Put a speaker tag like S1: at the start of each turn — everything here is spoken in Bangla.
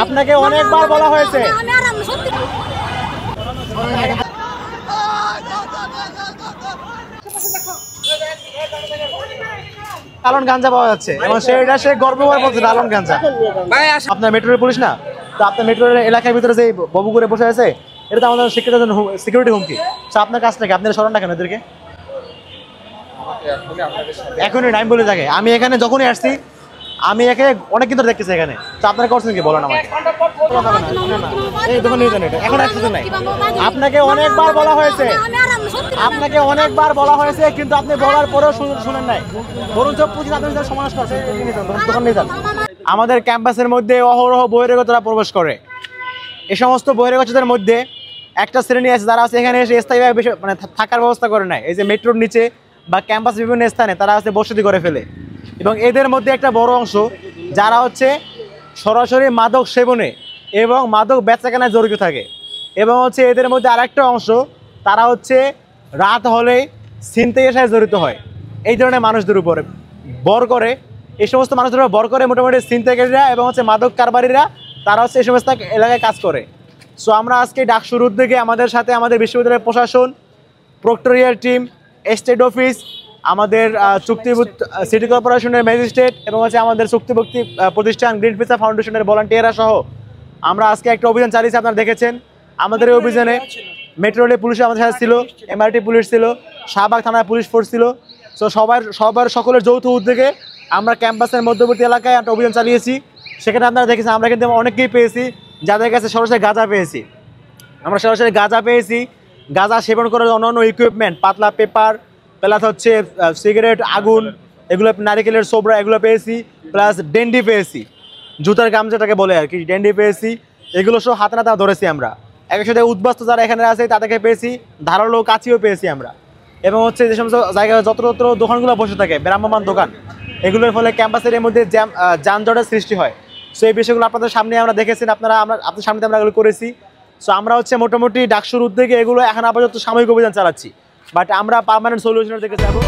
S1: আপনাকে অনেকবার বলা হয়েছে। লালন গাঞ্জা পাওয়া যাচ্ছে এবং সে গর্ব করে বলছে লালন গাঞ্জা। আপনার মেট্রোর পুলিশ না, তো আপনার মেট্রোর এলাকার ভিতরে যে বাবু করে বসে আছে, এটা তো আমাদের সিকিউরিটি হুমকি। তো আপনার কাজটা কি? আপনারা স্মরণ রাখেন এদেরকে। এখনই টাইম বলে থাকে, আমি এখানে যখনই আসছি আমি একে অনেক কিন্তু দেখতেছি এখানে। তো আপনারা করছেন কি বলেন আমাকে? এই দোকান নিয়ে যান, এটা এখন অ্যাক্সেস নাই। আপনাকে অনেকবার বলা হয়েছে, আপনাকে অনেকবার বলা হয়েছে, কিন্তু আপনি বলার পরেও শুনেন নাই। বরঞ্চ পুঁজি আপনাদের সমাজ করছে, দোকান নিয়ে যান। আমাদের ক্যাম্পাসের মধ্যে অহরহ বহিরাগতরা প্রবেশ করে। এই সমস্ত বহিরাগতদের মধ্যে একটা শ্রেণী আছে যারা আছে এখানে এসে স্থায়ীভাবে মানে থাকার ব্যবস্থা করে নেয়। এই যে মেট্রোর নিচে বা ক্যাম্পাস বিভিন্ন স্থানে তারা আছে বসতি করে ফেলে। এবং এদের মধ্যে একটা বড় অংশ যারা হচ্ছে সরাসরি মাদক সেবনে এবং মাদক বেচাকেনায় জড়িত থাকে। এবং হচ্ছে এদের মধ্যে আরেকটা অংশ তারা হচ্ছে রাত হলে ছিনতাইয়ের সাথে জড়িত হয়। এই ধরনের মানুষদের উপরে বর করে, এই সমস্ত মানুষদের উপর বর করে মোটামুটি ছিনতাইকারীরা এবং হচ্ছে মাদক কারবারিরা তারা হচ্ছে এই সমস্ত এলাকায় কাজ করে। সো আমরা আজকে ডাকসুর উদ্যোগে আমাদের সাথে আমাদের বিশ্ববিদ্যালয়ের প্রশাসন, প্রক্টোরিয়াল টিম, স্টেট অফিস, আমাদের চুক্তিভুক্ত সিটি কর্পোরেশনের ম্যাজিস্ট্রেট এবং হচ্ছে আমাদের চুক্তিভুক্তি প্রতিষ্ঠান গ্রিন ফিচার ফাউন্ডেশনের ভলান্টিয়াররা সহ আমরা আজকে একটা অভিযান চালিয়েছি। আপনারা দেখেছেন আমাদের এই অভিযানে মেট্রো রেলের পুলিশ আমাদের সাথে ছিল, এমআরটি পুলিশ ছিল, শাহবাগ থানার পুলিশ ফোর্স ছিল। সো সকলের যৌথ উদ্যোগে আমরা ক্যাম্পাসের মধ্যবর্তী এলাকায় একটা অভিযান চালিয়েছি। সেখানে আপনারা দেখেছেন আমরা কিন্তু অনেককেই পেয়েছি যাদের কাছে সরাসরি গাঁজা পেয়েছি। আমরা সরাসরি গাঁজা পেয়েছি, গাঁজা সেবন করার অন্যান্য ইকুইপমেন্ট, পাতলা পেপার, প্লাস হচ্ছে সিগারেট, আগুন, এগুলো নারিকেলের সোবরা, এগুলো পেয়েছি। প্লাস ডেন্ডি পেয়েছি, জুতার গাম যেটাকে বলে আর কি, ডেন্ডি পেয়েছি। এগুলো সব হাতে নাতে ধরেছি আমরা। একই সাথে উদ্বাস্ত যারা এখানে আছে তাদেরকে পেয়েছি, ধারালো কাছিও পেয়েছি আমরা। এবং হচ্ছে যে সমস্ত জায়গায় যত্র দোকানগুলো বসে থাকে, ভ্রাম্যমান দোকান, এগুলোর ফলে ক্যাম্পাসের মধ্যে যানজটের সৃষ্টি হয়। সো এই বিষয়গুলো আপনাদের সামনে আমরা দেখেছেন, আপনাদের সামনে আমরা এগুলো করেছি। সো আমরা হচ্ছে মোটামুটি ডাকসুর উদ্যোগে এগুলো এখন আপাতত সাময়িক অভিযান চালাচ্ছি, বাট আমরা পার্মানেন্ট সলিউশনের দিকে যাবো।